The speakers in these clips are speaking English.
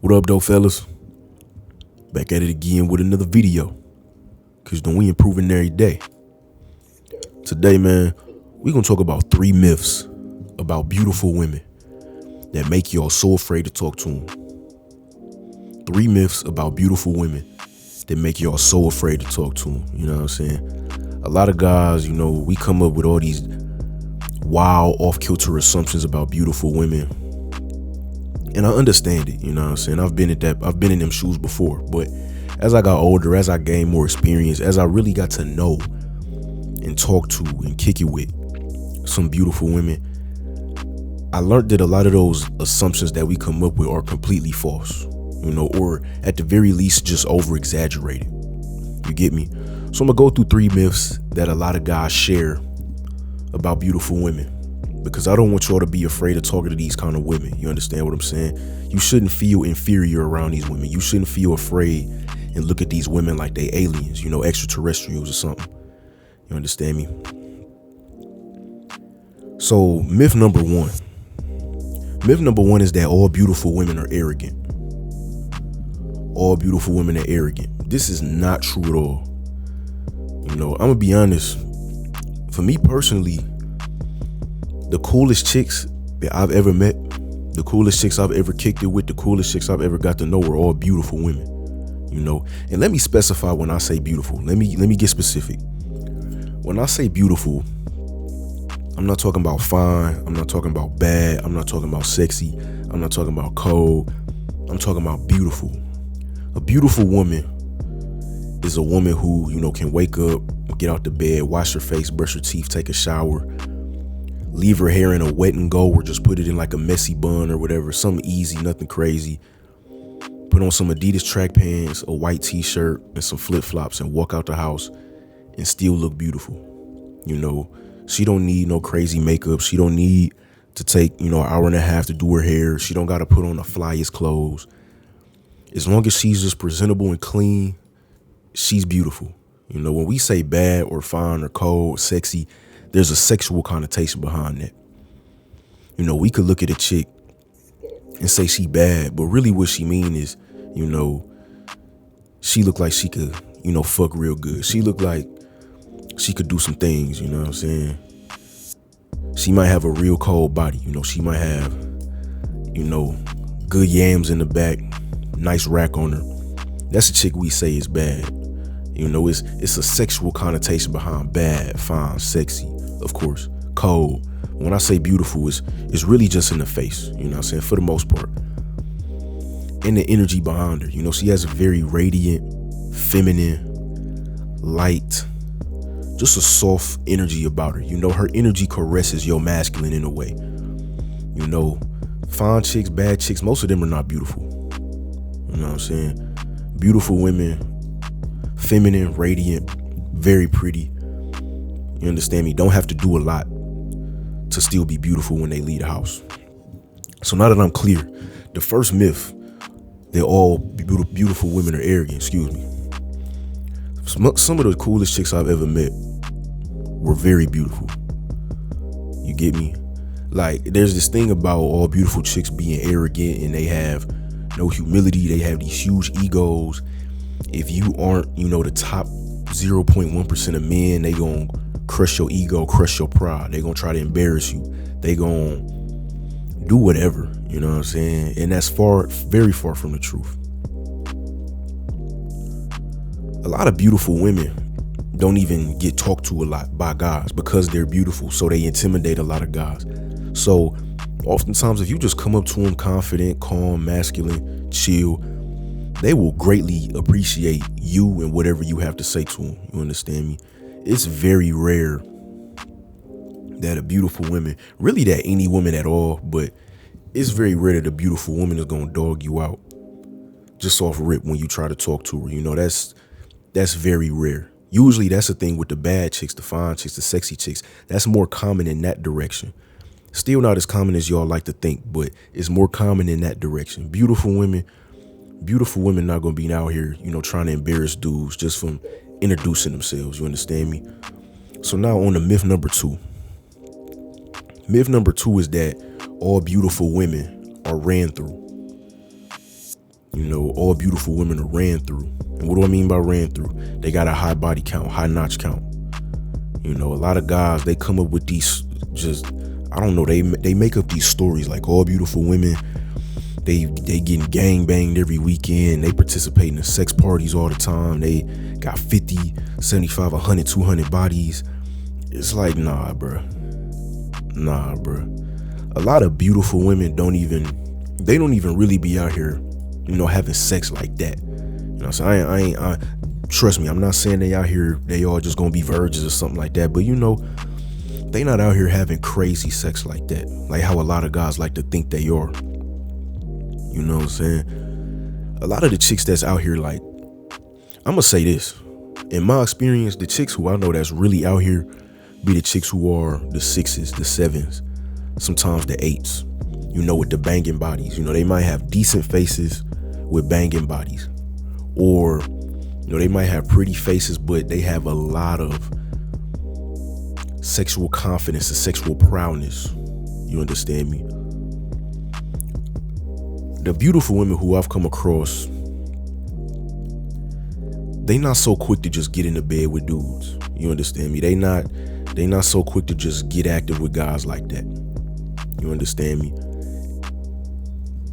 What up, though, fellas? Back at it again with another video. Cause we improving every day. Today, man, we gonna talk about 3 myths about beautiful women that make y'all so afraid to talk to them. 3 myths about beautiful women that make y'all so afraid to talk to them. You know what I'm saying? A lot of guys, we come up with all these wild, off-kilter assumptions about beautiful women. And I understand it, you know what I'm saying? I've been in them shoes before. But as I got older, as I gained more experience, as I really got to know and talk to and kick it with some beautiful women, I learned that a lot of those assumptions that we come up with are completely false, or at the very least just over-exaggerated. You get me? So I'm gonna go through 3 myths that a lot of guys share about beautiful women, because I don't want y'all to be afraid of talking to these kind of women. You understand what I'm saying? You shouldn't feel inferior around these women. You shouldn't feel afraid and look at these women like they aliens, extraterrestrials or something. You understand me? So myth number 1. Myth number 1 is that all beautiful women are arrogant. All beautiful women are arrogant. This is not true at all. I'm gonna be honest. For me personally, the coolest chicks that I've ever met, the coolest chicks I've ever kicked it with, the coolest chicks I've ever got to know are all beautiful women, And let me specify when I say beautiful. Let me get specific. When I say beautiful, I'm not talking about fine. I'm not talking about bad. I'm not talking about sexy. I'm not talking about cold. I'm talking about beautiful. A beautiful woman is a woman who, can wake up, get out the bed, wash her face, brush her teeth, take a shower, leave her hair in a wet and go, or just put it in like a messy bun or whatever, something easy, nothing crazy. Put on some Adidas track pants, a white t-shirt, and some flip-flops and walk out the house and still look beautiful. She don't need no crazy makeup. She don't need to take, an hour and a half to do her hair. She don't got to put on the flyest clothes. As long as she's just presentable and clean, she's beautiful. When we say bad or fine or cold, sexy, there's a sexual connotation behind that. We could look at a chick and say she bad, but really what she mean is, she look like she could, fuck real good. She look like she could do some things, you know what I'm saying? She might have a real cold body, she might have, good yams in the back, nice rack on her. That's a chick we say is bad. It's a sexual connotation behind bad, fine, sexy, of course, cold. When I say beautiful, it's really just in the face, for the most part. And the energy behind her. She has a very radiant, feminine, light, just a soft energy about her. Her energy caresses your masculine in a way. Fine chicks, bad chicks, most of them are not beautiful. You know what I'm saying? Beautiful women, feminine, radiant, very pretty. You understand me? Don't have to do a lot to still be beautiful when they leave the house. So now that I'm clear, the first myth that all beautiful women are arrogant, excuse me. Some of the coolest chicks I've ever met were very beautiful. You get me? Like, there's this thing about all beautiful chicks being arrogant and they have no humility. They have these huge egos. If you aren't, the top 0.1% of men, they gonna crush your ego, crush your pride. They gonna try to embarrass you. They gonna do whatever, you know what I'm saying? And that's very far from the truth. A lot of beautiful women don't even get talked to a lot by guys because they're beautiful, so they intimidate a lot of guys. So oftentimes, if you just come up to them confident, calm, masculine, chill, they will greatly appreciate you and whatever you have to say to them. You understand me? It's very rare that a beautiful woman, really that any woman at all, but it's very rare that a beautiful woman is going to dog you out just off rip when you try to talk to her. That's very rare. Usually that's the thing with the bad chicks, the fine chicks, the sexy chicks. That's more common in that direction. Still not as common as y'all like to think, but it's more common in that direction. Beautiful women not gonna be out here, trying to embarrass dudes just from introducing themselves. You understand me? So now on to myth number 2. Myth number 2 is that all beautiful women are ran through. You know, all beautiful women are ran through. And what do I mean by ran through? They got a high body count, high notch count. You know, a lot of guys, they come up with these I don't know, they make up these stories like all beautiful women, they getting gang banged every weekend, they participate in sex parties all the time, they got 50, 75, 100, 200 bodies. It's like, nah, bruh. A lot of beautiful women don't even really be out here, you know, having sex like that. You know what I'm saying? Trust me, I'm not saying they out here, they all just gonna be virgins or something like that, but you know, they not out here having crazy sex like that, like how a lot of guys like to think they are. You know what I'm saying? A lot of the chicks that's out here, like, I'm gonna say this, in my experience, the chicks who I know that's really out here be the chicks who are the 6s, the 7s, sometimes the 8s, you know, with the banging bodies. You know, they might have decent faces with banging bodies, or, you know, they might have pretty faces, but they have a lot of sexual confidence and sexual prowess. You understand me? The beautiful women who I've come across, they not so quick to just get into bed with dudes. You understand me? They not so quick to just get active with guys like that. You understand me?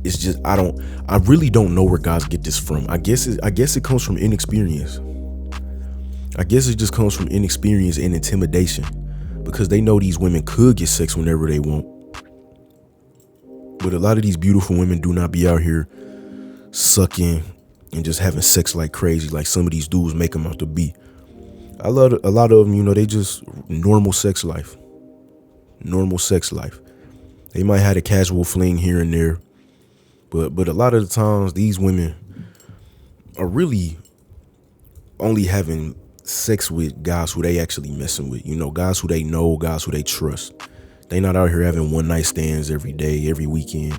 It's just, I really don't know where guys get this from. I guess it comes from inexperience. I guess it just comes from inexperience and intimidation, because they know these women could get sex whenever they want. But a lot of these beautiful women do not be out here sucking and just having sex like crazy, like some of these dudes make them out to be. A lot of them, you know, they just normal sex life. They might have a casual fling here and there, but a lot of the times these women are really only having sex with guys who they actually messing with. You know, guys who they know, guys who they trust. They not out here having one night stands every day, every weekend.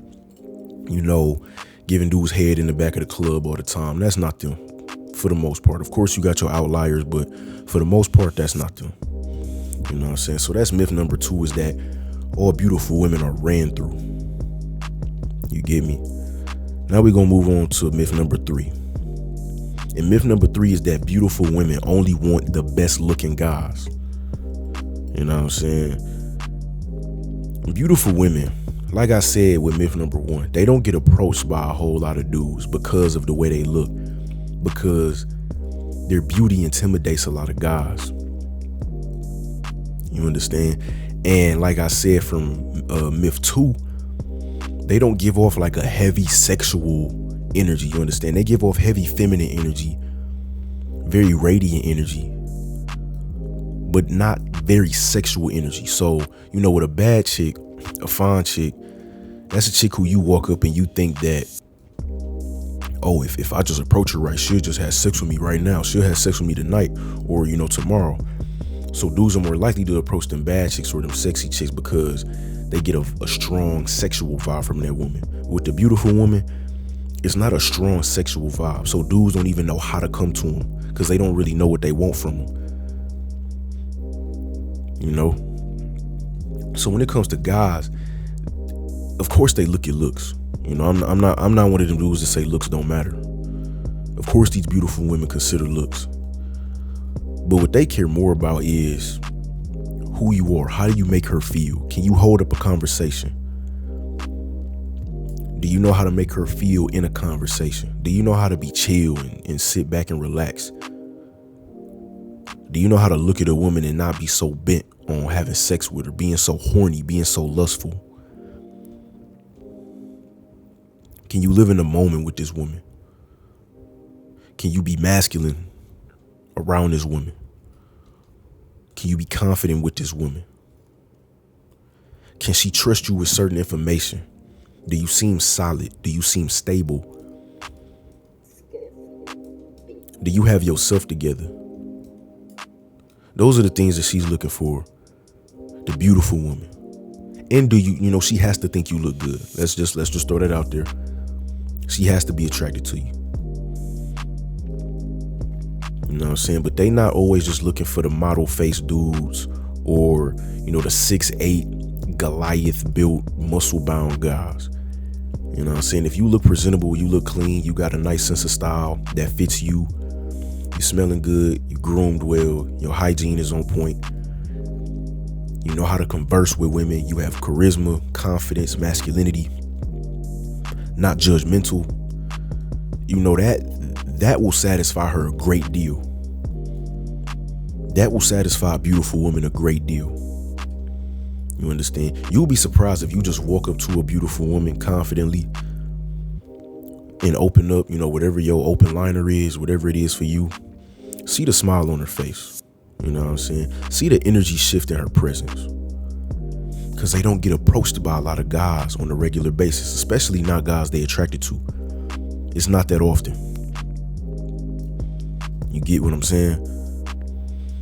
You know, giving dudes head in the back of the club all the time. That's not them, for the most part. Of course, you got your outliers, but for the most part, that's not them. You know what I'm saying? So that's myth number 2, is that all beautiful women are ran through. You get me? Now we're gonna move on to myth number 3. And myth number 3 is that beautiful women only want the best looking guys. You know what I'm saying? Beautiful women, like I said with myth number 1, they don't get approached by a whole lot of dudes because of the way they look, because their beauty intimidates a lot of guys. You understand? And like I said from myth 2, they don't give off like a heavy sexual energy. You understand? They give off heavy feminine energy, very radiant energy, but not very sexual energy. So, you know, with a bad chick, a fine chick, that's a chick who you walk up and you think that, oh, if I just approach her right, she'll just have sex with me right now. She'll have sex with me tonight, or, you know, tomorrow. So dudes are more likely to approach them bad chicks or them sexy chicks because they get a strong sexual vibe from that woman. With the beautiful woman, it's not a strong sexual vibe. So dudes don't even know how to come to them because they don't really know what they want from them. You know? So when it comes to guys, of course they look at looks. You know, I'm not one of them dudes that say looks don't matter. Of course these beautiful women consider looks. But what they care more about is who you are. How do you make her feel? Can you hold up a conversation? Do you know how to make her feel in a conversation? Do you know how to be chill and sit back and relax? Do you know how to look at a woman and not be so bent on having sex with her, being so horny, being so lustful? Can you live in the moment with this woman? Can you be masculine around this woman? Can you be confident with this woman? Can she trust you with certain information? Do you seem solid? Do you seem stable? Do you have yourself together? Those are the things that she's looking for. The beautiful woman. And do you know, she has to think you look good. Let's just throw that out there. She has to be attracted to you. You know what I'm saying? But they not always just looking for the model face dudes or, you know, the 6'8" Goliath built muscle bound guys. You know what I'm saying? If you look presentable, you look clean, you got a nice sense of style that fits you, you smelling good, you groomed well, your hygiene is on point, you know how to converse with women, you have charisma, confidence, masculinity, not judgmental, you know that will satisfy her a great deal. That will satisfy a beautiful woman a great deal. You understand? You'll be surprised if you just walk up to a beautiful woman confidently and open up, you know, whatever your open liner is, whatever it is for you. See the smile on her face. You know what I'm saying? See the energy shift in her presence. Because they don't get approached by a lot of guys on a regular basis, especially not guys they attracted to. It's not that often. You get what I'm saying?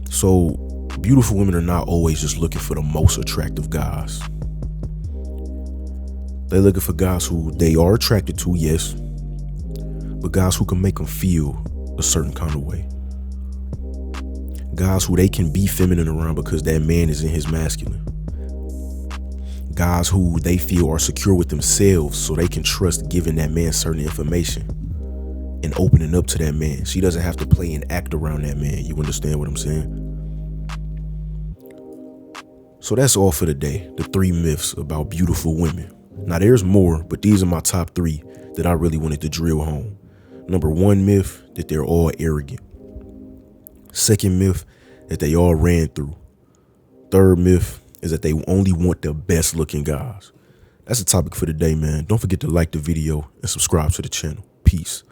So beautiful women are not always just looking for the most attractive guys. They're looking for guys who they are attracted to, yes, but guys who can make them feel a certain kind of way. Guys who they can be feminine around because that man is in his masculine. Guys who they feel are secure with themselves so they can trust giving that man certain information and opening up to that man. She doesn't have to play and act around that man. You understand what I'm saying? So that's all for today. The 3 myths about beautiful women. Now there's more, but these are my top 3 that I really wanted to drill home. Number 1 myth, that they're all arrogant. 2nd myth, that they all ran through. 3rd myth is that they only want the best looking guys. That's the topic for today, man. Don't forget to like the video and subscribe to the channel. Peace.